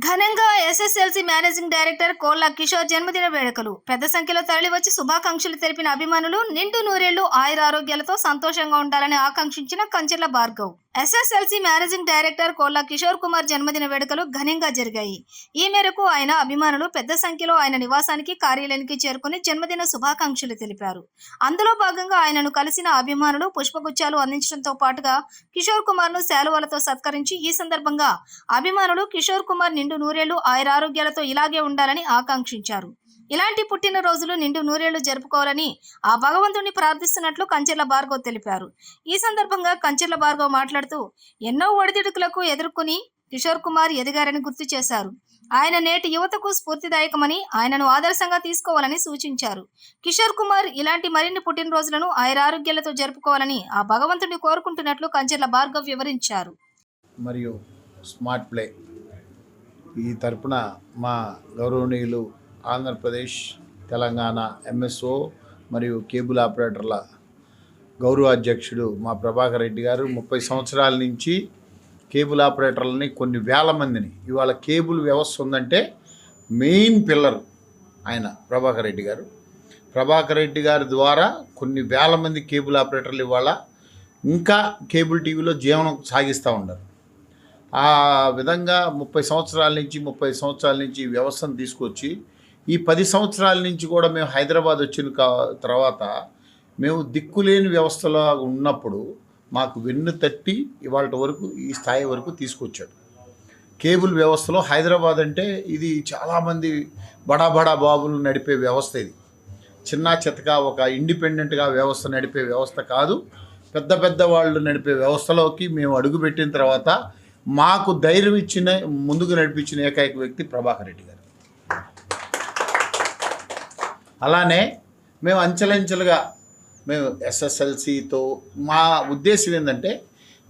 ఘనంగా SSLC managing director Kolla Kishore జన్మదిన వేడుకలు. పెద్ద సంఖ్యలో తరలివచ్చి శుభాకాంక్షలు తెలిపిన అభిమానులు నిండు నూరేళ్లు ఆయురారోగ్యాలతో సంతోషంగా ఉండాలని ఆకాంక్షించిన Kancherla Bhargav. SSLC managing director Kolla Kishore Kumar జన్మదిన వేడుకలు ఘనంగా జరిగాయి. ఈ మేరకు ఆయన అభిమానులు పెద్ద సంఖ్యలో ఆయన నివాసానికి, కార్యాలయానికి చేరుకుని జన్మదిన శుభాకాంక్షలు తెలిపారు. అందులో భాగంగా ఆయనను కలిసిన అభిమానులు పుష్పగుచ్చాలు అందించడంతో పాటుగా కిషోర్ కుమార్ ను శాలువాలతో సత్కరించి ఈ సందర్భంగా అభిమానులు కిషోర్ కుమార్ నిండు నూరేళ్లు ఆయురారోగ్యాలతో ఇలాగే ఉండాలని ఆకాంక్షించారు. ఇలాంటి పుట్టినరోజులు నిండు నూరేళ్లు జరుపుకోవాలని ఆ భగవంతుడిని ప్రార్థిస్తున్నట్లు కంచెర్ల భార్గవ్ తెలిపారు. ఈ సందర్భంగా కంచెర్ల భార్గవ్ మాట్లాడుతూ ఎన్నో ఒడిదుడుకులకు ఎదుర్కొని కిషోర్ కుమార్ ఎదిగారని గుర్తు చేశారు. ఆయన నేటి యువతకు స్ఫూర్తిదాయకమని, ఆయనను ఆదర్శంగా తీసుకోవాలని సూచించారు. కిషోర్ కుమార్ ఇలాంటి మరిన్ని పుట్టినరోజులను ఆయురారోగ్యాలతో జరుపుకోవాలని ఆ భగవంతుడిని కోరుకుంటున్నట్లు కంచెర్ల భార్గవ్ వివరించారు. మరియు స్మార్ట్ ప్లే ఈ తరపున మా గౌరవనీయులు ఆంధ్రప్రదేశ్, తెలంగాణ ఎంఎస్ఓ మరియు కేబుల్ ఆపరేటర్ల గౌరవ అధ్యక్షుడు మా ప్రభాకర్ రెడ్డి గారు 30 సంవత్సరాల నుంచి కేబుల్ ఆపరేటర్లని కొన్ని వేల మందిని, ఇవాళ కేబుల్ వ్యవస్థ ఉందంటే మెయిన్ పిల్లర్ ఆయన ప్రభాకర్ రెడ్డి గారు. ప్రభాకర్ రెడ్డి గారి ద్వారా కొన్ని వేల మంది కేబుల్ ఆపరేటర్లు ఇవాళ ఇంకా కేబుల్ టీవీలో జీవనం సాగిస్తూ ఉన్నారు. ఆ విధంగా 30 సంవత్సరాల నుంచి ఈ వ్యవస్థను తీసుకొచ్చి ఈ 10 సంవత్సరాల నుంచి కూడా మేము హైదరాబాద్ వచ్చిన తర్వాత మేము దిక్కులేని వ్యవస్థలో ఉన్నప్పుడు మాకు వెన్ను తట్టి ఇవాళ వరకు ఈ స్థాయి వరకు తీసుకొచ్చాడు. కేబుల్ వ్యవస్థలో హైదరాబాద్ అంటే ఇది చాలామంది బడా బాబులు నడిపే వ్యవస్థ. ఇది చిన్న చితక ఒక ఇండిపెండెంట్గా వ్యవస్థ నడిపే వ్యవస్థ కాదు. పెద్ద వాళ్ళు నడిపే వ్యవస్థలోకి మేము అడుగుపెట్టిన తర్వాత మాకు ధైర్యం ఇచ్చిన, ముందుకు నడిపించిన ఏకైక వ్యక్తి ప్రభాకర్ రెడ్డి గారు. అలానే మేము అంచెలంచెలుగా మేము ఎస్ఎస్ఎల్సీతో మా ఉద్దేశం ఏంటంటే,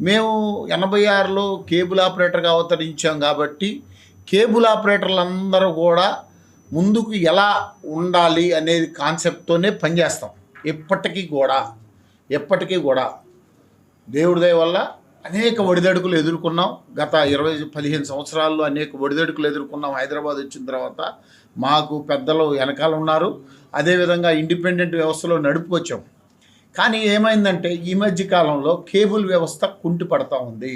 మేము 86లో కేబుల్ ఆపరేటర్గా అవతరించాం కాబట్టి కేబుల్ ఆపరేటర్లందరూ కూడా ముందుకు ఎలా ఉండాలి అనేది కాన్సెప్ట్తోనే పనిచేస్తాం. ఎప్పటికీ కూడా దేవుడి దయ వల్ల అనేక ఒడిదడుకులు ఎదుర్కొన్నాం. గత 15 సంవత్సరాల్లో అనేక ఒడిదడుకులు ఎదుర్కొన్నాం. హైదరాబాద్ వచ్చిన తర్వాత మాకు పెద్దలు వెనకాల ఉన్నారు. అదేవిధంగా ఇండిపెండెంట్ వ్యవస్థలో నడుపుకొచ్చాం. కానీ ఏమైందంటే ఈ మధ్య కాలంలో కేబుల్ వ్యవస్థ కుంటిపడతా ఉంది.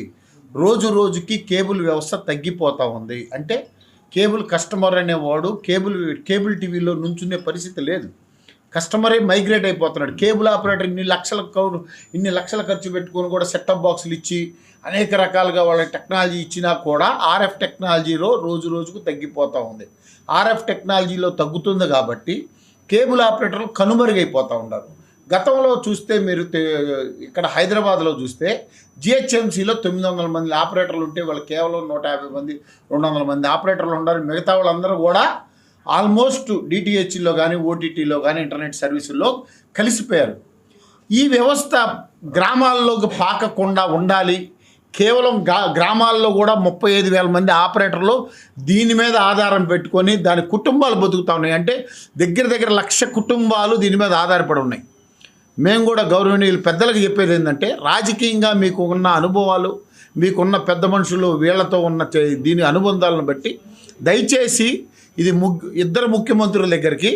రోజుకి కేబుల్ వ్యవస్థ తగ్గిపోతూ ఉంది. అంటే కేబుల్ కస్టమర్ అనేవాడు కేబుల్ టీవీలో నుంచునే పరిస్థితి లేదు. కస్టమరే మైగ్రేట్ అయిపోతున్నాడు. కేబుల్ ఆపరేటర్ ఇన్ని లక్షల ఖర్చు పెట్టుకొని కూడా సెటప్ బాక్సులు ఇచ్చి అనేక రకాలుగా వాళ్ళ టెక్నాలజీ ఇచ్చినా కూడా ఆర్ఎఫ్ టెక్నాలజీలో రోజుకు తగ్గిపోతూ ఉంది. ఆర్ఎఫ్ టెక్నాలజీలో తగ్గుతుంది కాబట్టి కేబుల్ ఆపరేటర్లు కనుమరుగైపోతూ ఉన్నారు. గతంలో చూస్తే మీరు ఇక్కడ హైదరాబాద్లో చూస్తే జిహెచ్ఎంసీలో 900 మంది ఆపరేటర్లు ఉంటే వాళ్ళు కేవలం 150 మంది 200 మంది ఆపరేటర్లు ఉన్నారు. మిగతా వాళ్ళందరూ కూడా ఆల్మోస్ట్ డిటిహెచ్లో కానీ, ఓటీటీలో కానీ, ఇంటర్నెట్ సర్వీసుల్లో కలిసిపోయారు. ఈ వ్యవస్థ గ్రామాల్లోకి పాకకుండా ఉండాలి. కేవలం గ్రామాల్లో కూడా 35,000 మంది ఆపరేటర్లు దీని మీద ఆధారం పెట్టుకొని దాని కుటుంబాలు బతుకుతూ ఉన్నాయి. అంటే దగ్గర 1,00,000 కుటుంబాలు దీని మీద ఆధారపడి ఉన్నాయి. మేము కూడా గౌరవనీయులు పెద్దలకు చెప్పేది ఏంటంటే, రాజకీయంగా మీకు ఉన్న అనుభవాలు, మీకున్న పెద్ద మనుషులు వీళ్లతో ఉన్న దీని అనుబంధాలను బట్టి దయచేసి ఇది ఇద్దరు ముఖ్యమంత్రుల దగ్గరికి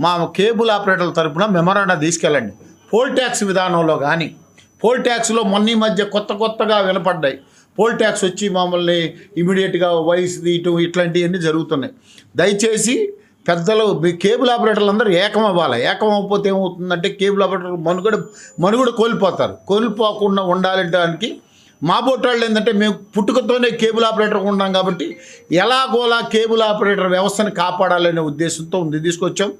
మా కేబుల్ ఆపరేటర్ల తరఫున మెమరాండా తీసుకెళ్ళండి. పోల్ ట్యాక్స్ విధానంలో కానీ, పోల్ ట్యాక్స్లో మొన్న మధ్య కొత్తగా వినపడ్డాయి. పోల్ ట్యాక్స్ వచ్చి మమ్మల్ని ఇమీడియట్గా వయసు తీయటం ఇట్లాంటివన్నీ జరుగుతున్నాయి. దయచేసి పెద్దలు మీ కేబుల్ ఆపరేటర్లు అందరూ ఏకమవ్వాలి. ఏకమవ్వకపోతే ఏమవుతుందంటే కేబుల్ ఆపరేటర్లు మనుగడ కోల్పోకుండా ఉండాలంటానికి మా బోటాళ్ళు ఏంటంటే, మేము పుట్టుకతోనే కేబుల్ ఆపరేటర్గా ఉన్నాం కాబట్టి ఎలాగోలా కేబుల్ ఆపరేటర్ వ్యవస్థను కాపాడాలనే ఉద్దేశంతో తీసుకొచ్చాం.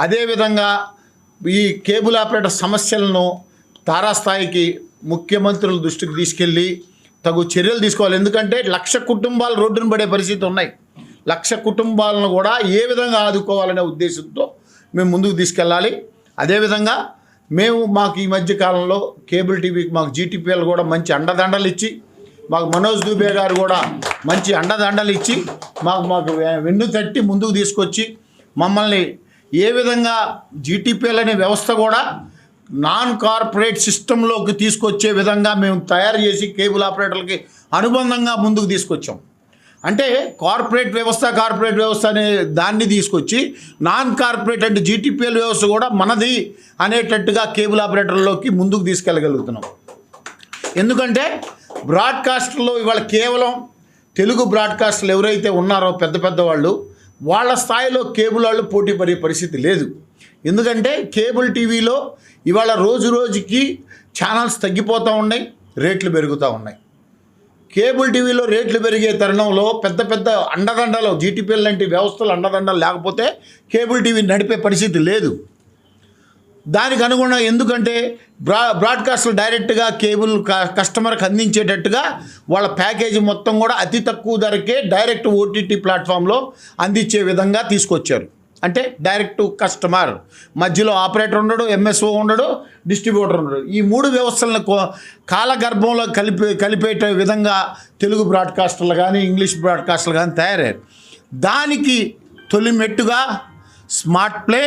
అదేవిధంగా ఈ కేబుల్ ఆపరేటర్ సమస్యలను తారాస్థాయికి ముఖ్యమంత్రుల దృష్టికి తీసుకెళ్ళి తగు చర్యలు తీసుకోవాలి. ఎందుకంటే 1,00,000 కుటుంబాలు రోడ్డున పడే పరిస్థితి ఉన్నాయి. 1,00,000 కుటుంబాలను కూడా ఏ విధంగా ఆదుకోవాలనే ఉద్దేశంతో మేము ముందుకు తీసుకెళ్ళాలి. అదేవిధంగా మాకు ఈ మధ్య కాలంలో కేబుల్ టీవీకి మాకు జీటీపీఎల్ కూడా మంచి అండదండలు ఇచ్చి, మాకు మనోజ్ దూబే గారు కూడా మంచి అండదండలు ఇచ్చి మాకు వెన్ను తట్టి ముందుకు తీసుకొచ్చి మమ్మల్ని ఏ విధంగా జీటీపీఎల్ అనే వ్యవస్థ కూడా నాన్ కార్పొరేట్ సిస్టంలోకి తీసుకొచ్చే విధంగా మేము తయారు చేసి కేబుల్ ఆపరేటర్లకి అనుబంధంగా ముందుకు తీసుకొచ్చాం. అంటే కార్పొరేట్ వ్యవస్థ అనే దాన్ని తీసుకొచ్చి నాన్ కార్పొరేట్ అంటే జీటీపీఎల్ వ్యవస్థ కూడా మనది అనేటట్టుగా కేబుల్ ఆపరేటర్లోకి ముందుకు తీసుకెళ్ళగలుగుతున్నాం. ఎందుకంటే బ్రాడ్కాస్టర్లో ఇవాళ కేవలం తెలుగు బ్రాడ్కాస్టర్లు ఎవరైతే ఉన్నారో పెద్ద వాళ్ళు వాళ్ళ స్థాయిలో కేబుల్ వాళ్ళు పోటీ పడే పరిస్థితి లేదు. ఎందుకంటే కేబుల్ టీవీలో ఇవాళ రోజుకి ఛానల్స్ తగ్గిపోతూ ఉన్నాయి, రేట్లు పెరుగుతూ ఉన్నాయి. కేబుల్ టీవీలో రేట్లు పెరిగే తరుణంలో పెద్ద అండదండలు జీటీపీఎల్ లాంటి వ్యవస్థలు అండదండలు లేకపోతే కేబుల్ టీవీ నడిపే పరిస్థితి లేదు. దానికి అనుగుణంగా ఎందుకంటే బ్రాడ్కాస్ట్లు డైరెక్ట్గా కేబుల్ కస్టమర్కి అందించేటట్టుగా వాళ్ళ ప్యాకేజీ మొత్తం కూడా అతి తక్కువ ధరకే డైరెక్ట్ ఓటీటీ ప్లాట్ఫామ్లో అందించే విధంగా తీసుకొచ్చారు. అంటే డైరెక్ట్ కస్టమర్, మధ్యలో ఆపరేటర్ ఉండడు, ఎంఎస్ఓ ఉండడు, డిస్ట్రిబ్యూటర్ ఉండడు. ఈ 3 వ్యవస్థలను కాలగర్భంలో కలిపేట విధంగా తెలుగు బ్రాడ్కాస్టర్లు కానీ ఇంగ్లీష్ బ్రాడ్కాస్టర్లు కానీ తయారయ్యారు. దానికి తొలి మెట్టుగా స్మార్ట్ ప్లే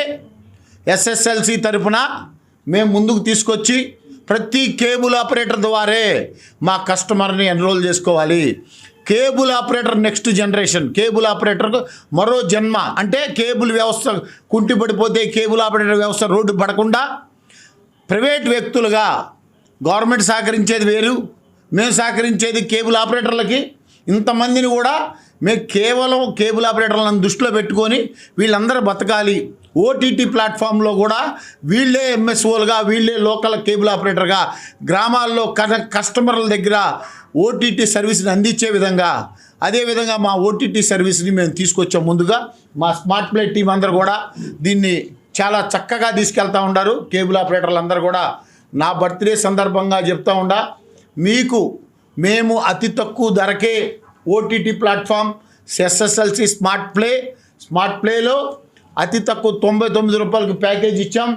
ఎస్ఎస్ఎల్సి తరపున మేము ముందుకు తీసుకొచ్చి ప్రతి కేబుల్ ఆపరేటర్ ద్వారే మా కస్టమర్ని ఎన్రోల్ చేసుకోవాలి. Cable operator next generation, cable ఆపరేటర్కు మరో జన్మ. అంటే కేబుల్ వ్యవస్థ కుంటిపడిపోతే కేబుల్ ఆపరేటర్ వ్యవస్థ రోడ్డు పడకుండా ప్రైవేట్ వ్యక్తులుగా గవర్నమెంట్ సహకరించేది వేరు, మేము సహకరించేది కేబుల్ ఆపరేటర్లకి. ఇంతమందిని కూడా మేము కేవలం కేబుల్ ఆపరేటర్లను దృష్టిలో పెట్టుకొని వీళ్ళందరూ బతకాలి. ఓటీటీ ప్లాట్ఫామ్లో కూడా వీళ్ళే ఎంఎస్ఓలుగా, వీళ్ళే లోకల్ కేబుల్ ఆపరేటర్గా గ్రామాల్లో కస్టమర్ల దగ్గర ఓటీటీ సర్వీస్ని అందించే విధంగా, అదేవిధంగా మా ఓటీటీ సర్వీస్ని మేము తీసుకొచ్చాం. ముందుగా మా స్మార్ట్ ప్లే టీం అందరూ కూడా దీన్ని చాలా చక్కగా తీసుకెళ్తూ ఉన్నారు. కేబుల్ ఆపరేటర్లు అందరూ కూడా నా బర్త్డే సందర్భంగా చెప్తూ ఉండా, మీకు మేము అతి తక్కువ ధరకే ఓటీటీ ప్లాట్ఫామ్ ఎస్ఎస్ఎల్సి స్మార్ట్ ప్లేలో అతి తక్కువ 99 రూపాయలకి ప్యాకేజ్ ఇచ్చాం.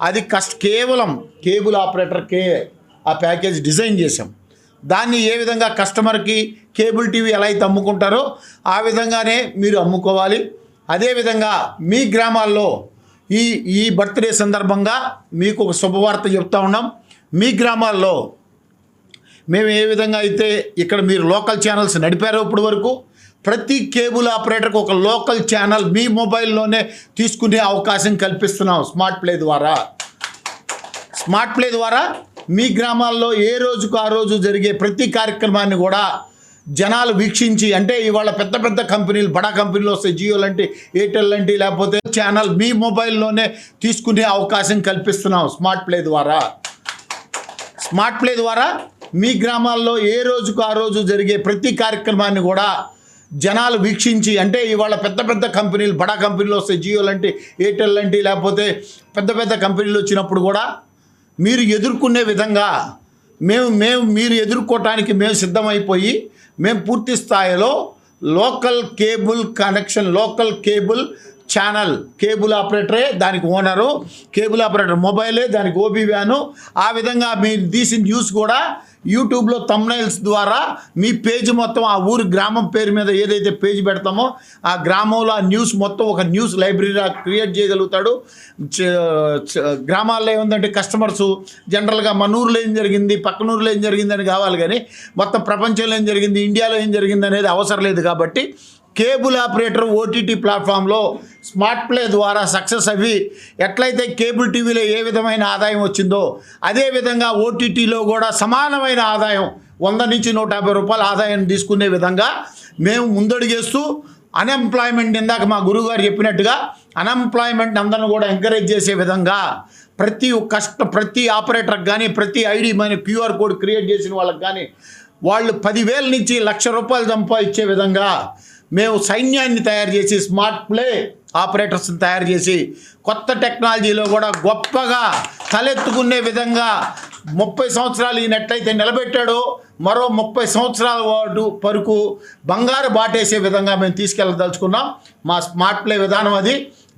అది కేవలం కేబుల్ ఆపరేటర్కే ఆ ప్యాకేజ్ డిజైన్ చేసాం. దాన్ని ఏ విధంగా కస్టమర్కి కేబుల్ టీవీ ఎలా అయితే అమ్ముకుంటారో ఆ విధంగానే మీరు అమ్ముకోవాలి. అదేవిధంగా మీ గ్రామాల్లో ఈ బర్త్డే సందర్భంగా మీకు ఒక శుభవార్త చెప్తా ఉన్నాం. మీ గ్రామాల్లో మేము ఏ విధంగా అయితే ఇక్కడ మీరు లోకల్ ఛానల్స్ నడిపారో ఇప్పటి వరకు ప్రతి కేబుల్ ఆపరేటర్కి ఒక లోకల్ ఛానల్ మీ మొబైల్లోనే తీసుకునే అవకాశం కల్పిస్తున్నాం. స్మార్ట్ ప్లే ద్వారా మీ గ్రామాల్లో ఏ రోజుకు ఆ రోజు జరిగే ప్రతి కార్యక్రమాన్ని కూడా జనాలు వీక్షించి, అంటే ఇవాళ పెద్ద కంపెనీలు, బడా కంపెనీలు వస్తాయి, జియో లాంటి, ఎయిర్టెల్ లాంటి, లేకపోతే ఛానల్ మీ మొబైల్లోనే తీసుకునే అవకాశం కల్పిస్తున్నాం. స్మార్ట్ ప్లే ద్వారా మీ గ్రామాల్లో ఏ రోజుకు ఆ రోజు జరిగే ప్రతి కార్యక్రమాన్ని కూడా జనాలు వీక్షించి, అంటే ఇవాళ పెద్ద కంపెనీలు, బడా కంపెనీలు వస్తాయి, జియో లాంటి, ఎయిర్టెల్ లాంటి, లేకపోతే పెద్ద కంపెనీలు వచ్చినప్పుడు కూడా మీరు ఎదుర్కొనే విధంగా మీరు ఎదుర్కోవటానికి మేము సిద్ధమైపోయి మేము పూర్తి స్థాయిలో local cable connection, local cable channel, cable ఆపరేటరే దానికి ఓనరు, కేబుల్ ఆపరేటర్ మొబైలే దానికి ఓబీ వ్యాను. ఆ విధంగా మీరు తీసిన న్యూస్ కూడా యూట్యూబ్లో థంబ్నైల్స్ ద్వారా మీ పేజ్ మొత్తం ఆ ఊరి గ్రామం పేరు మీద ఏదైతే పేజ్ పెడతామో ఆ గ్రామంలో ఆ న్యూస్ మొత్తం ఒక న్యూస్ లైబ్రరీ క్రియేట్ చేయగలుగుతాడు. గ్రామాల్లో ఏముందంటే కస్టమర్స్ జనరల్గా మన ఊరిలో ఏం జరిగింది, పక్కన ఊరిలో ఏం జరిగిందని కావాలి, కానీ మొత్తం ప్రపంచంలో ఏం జరిగింది, ఇండియాలో ఏం జరిగింది అనేది అవసరం లేదు. కాబట్టి కేబుల్ ఆపరేటర్ ఓటీటీ ప్లాట్ఫామ్లో స్మార్ట్ ప్లే ద్వారా సక్సెస్ అవి ఎట్లయితే కేబుల్ టీవీలో ఏ విధమైన ఆదాయం వచ్చిందో అదేవిధంగా ఓటీటీలో కూడా సమానమైన ఆదాయం 100 నుంచి 150 రూపాయల ఆదాయం తీసుకునే విధంగా మేము ముందడుగేస్తూ అన్ఎంప్లాయ్మెంట్, ఇందాక మా గురువుగారు చెప్పినట్టుగా అన్ఎంప్లాయ్మెంట్ అందరిని కూడా ఎంకరేజ్ చేసే విధంగా ప్రతి ఆపరేటర్కి కానీ, ప్రతి ఐడి మన క్యూఆర్ కోడ్ క్రియేట్ చేసిన వాళ్ళకి కానీ వాళ్ళు 10,000 నుంచి 1,00,000 రూపాయలు సంపాదించే విధంగా మేము సైన్యాన్ని తయారు చేసి స్మార్ట్ ప్లే ఆపరేటర్స్ని తయారు చేసి కొత్త టెక్నాలజీలో కూడా గొప్పగా తలెత్తుకునే విధంగా 30 సంవత్సరాలు ఈయనట్లయితే నిలబెట్టాడో మరో 30 సంవత్సరాల వరకు బంగారు బాటేసే విధంగా మేము తీసుకెళ్ళదలుచుకున్నాం. మా స్మార్ట్ ప్లే విధానం అది.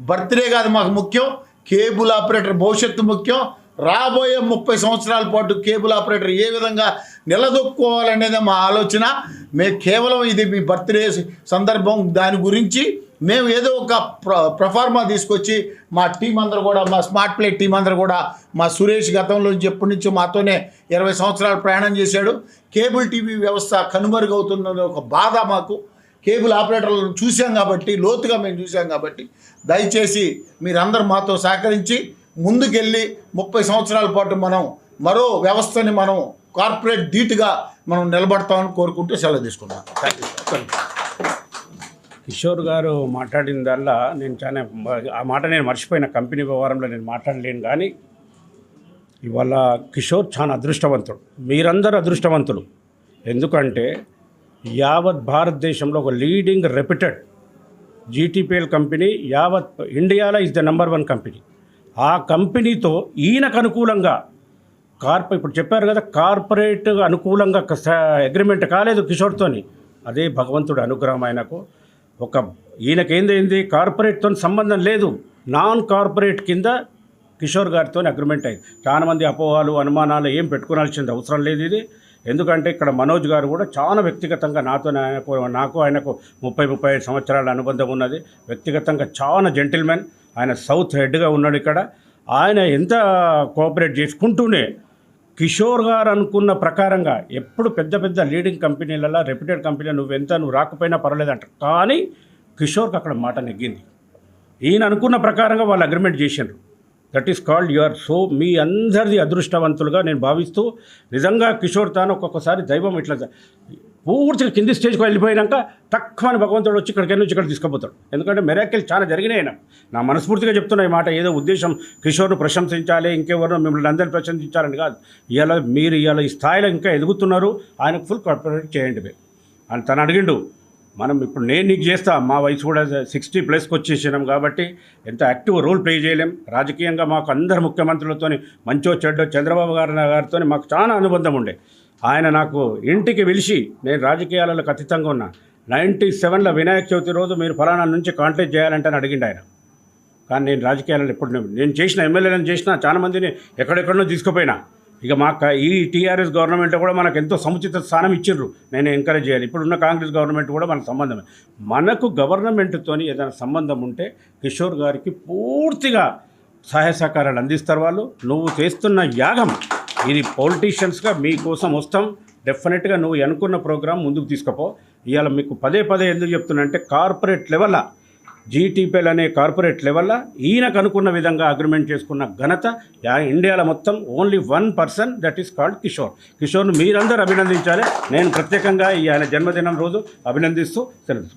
బర్త్డే కాదు మాకు ముఖ్యం, కేబుల్ ఆపరేటర్ భవిష్యత్తు ముఖ్యం. రాబోయే 30 సంవత్సరాల పాటు కేబుల్ ఆపరేటర్ ఏ విధంగా నిలదొక్కుకోవాలనేది మా ఆలోచన. మేము కేవలం ఇది మీ బర్త్డే సందర్భం దాని గురించి మేము ఏదో ఒక ప్రొఫార్మా తీసుకొచ్చి మా టీం అందరూ కూడా, మా స్మార్ట్ ప్లే టీం అందరూ కూడా, మా సురేష్ గతంలో ఎప్పటి నుంచో మాతోనే 20 సంవత్సరాలు ప్రయాణం చేశాడు. కేబుల్ టీవీ వ్యవస్థ కనుమరుగవుతున్న ఒక బాధ మాకు. కేబుల్ ఆపరేటర్లను చూసాం కాబట్టి, లోతుగా మేము చూసాం కాబట్టి, దయచేసి మీరందరూ మాతో సహకరించి ముందుకెళ్ళి 30 సంవత్సరాల పాటు మనం మరో వ్యవస్థని మనం కార్పొరేట్ ధీటుగా మనం నిలబడతామని కోరుకుంటూ సెలవు తీసుకున్నాం. Thank you. కిషోర్ గారు మాట్లాడిన దానిలో నేను చాలా ఆ మాట నేను మర్చిపోయిన, కంపెనీ వ్యవహారంలో నేను మాట్లాడలేను. కానీ ఇవాళ కిషోర్ చాలా అదృష్టవంతుడు, మీరందరూ అదృష్టవంతులు. ఎందుకంటే యావత్ భారతదేశంలో ఒక లీడింగ్ రెప్యూటెడ్ జీటీపీఎల్ కంపెనీ యావత్ ఇండియాలో ఇస్ ద నెంబర్ 1 కంపెనీ. ఆ కంపెనీతో ఈయనకు అనుకూలంగా ఇప్పుడు చెప్పారు కదా, కార్పొరేట్ అనుకూలంగా అగ్రిమెంట్ కాలేదు కిషోర్తోని. అదే భగవంతుడు అనుగ్రహం ఆయనకు. ఈయనకేందైంది, కార్పొరేట్తో సంబంధం లేదు, నాన్ కార్పొరేట్ కింద కిషోర్ గారితో అగ్రిమెంట్ అయింది. చాలామంది అపోహాలు అనుమానాలు ఏం పెట్టుకోవాల్సింది అవసరం లేదు ఇది. ఎందుకంటే ఇక్కడ మనోజ్ గారు కూడా చాలా వ్యక్తిగతంగా నాకు ఆయనకు 30-35 సంవత్సరాల అనుబంధం ఉన్నది. వ్యక్తిగతంగా చాలా జెంటిల్మెన్. ఆయన సౌత్ హెడ్గా ఉన్నాడు ఇక్కడ. ఆయన ఎంత కోఆపరేట్ చేసుకుంటూనే కిషోర్ గారు అనుకున్న ప్రకారంగా ఎప్పుడు పెద్ద లీడింగ్ కంపెనీలలో, రెప్యూటెడ్ కంపెనీలో నువ్వు రాకపోయినా పర్వాలేదంట. కానీ కిషోర్కి అక్కడ మాట నెగ్గింది. ఈయన అనుకున్న ప్రకారంగా వాళ్ళు అగ్రిమెంట్ చేసిండ్రు. దట్ ఈస్ కాల్డ్ మీ అందరిది అదృష్టవంతులుగా నేను భావిస్తూ, నిజంగా కిషోర్ తాను ఒక్కొక్కసారి దైవం ఇట్లా పూర్తిగా కింది స్టేజ్కి వెళ్ళిపోయినాక తక్కువని భగవంతుడు వచ్చి ఇక్కడికి నుంచి ఇక్కడ తీసుకుపోతాడు. ఎందుకంటే మెరాకిల్ చాలా జరిగినాయి. నా మనస్ఫూర్తిగా చెప్తున్నా ఈ మాట. ఏదో ఉద్దేశం కిషోర్ను ప్రశంసించాలి, ఇంకెవరో మిమ్మల్ని అందరినీ ప్రశంసించాలని కాదు. మీరు ఈ స్థాయిలో ఇంకా ఎదుగుతున్నారు. ఆయనకు ఫుల్ కోఆపరేట్ చేయండి మీరు అని తను అడిగిండు. మనం ఇప్పుడు నేను నీకు చేస్తా, మా వయసు కూడా 60+ వచ్చేసినాం కాబట్టి ఎంత యాక్టివ్ రోల్ ప్లే చేయలేం. రాజకీయంగా మాకు అందరు ముఖ్యమంత్రులతో మంచో చెడ్డో చంద్రబాబు గారితో మాకు చాలా అనుబంధం ఉండే. ఆయన నాకు ఇంటికి పిలిచి, నేను రాజకీయాలలో ఖచ్చితంగా ఉన్నా, 97లో వినాయక చవితి రోజు మీరు ఫలానా నుంచి కాంటాక్ట్ చేయాలంటే అని అడిగిండు ఆయన. కానీ నేను రాజకీయాలలో ఎప్పుడు నేను చేసిన ఎమ్మెల్యేలను చేసిన చాలామందిని ఎక్కడెక్కడనో తీసుకుపోయినా. ఇక ఈ టీఆర్ఎస్ గవర్నమెంట్ కూడా మనకు ఎంతో సముచిత స్థానం ఇచ్చిండ్రు. నేను ఎంకరేజ్ చేయాలి. ఇప్పుడున్న కాంగ్రెస్ గవర్నమెంట్ కూడా మనకు సంబంధమే. మనకు గవర్నమెంట్తో ఏదైనా సంబంధం ఉంటే కిషోర్ గారికి పూర్తిగా సహాయ సహకారాలు అందిస్తారు వాళ్ళు. నువ్వు చేస్తున్న యాగం ఇది పొలిటీషియన్స్గా మీకోసం వస్తాం. డెఫినెట్గా నువ్వు అనుకున్న ప్రోగ్రాం ముందుకు తీసుకుపో. ఇవాళ మీకు పదే ఎందుకు చెప్తున్నా అంటే, కార్పొరేట్ లెవెల్లో జీటీపీఎల్ అనే కార్పొరేట్ లెవెల్లో ఈయనకు అనుకున్న విధంగా అగ్రిమెంట్ చేసుకున్న ఘనత ఇండియాలో మొత్తం only 1 person, that is called Kishore. కిషోర్ను మీరందరూ అభినందించాలి. నేను ప్రత్యేకంగా ఆయన జన్మదినం రోజు అభినందిస్తూ తెలుసు.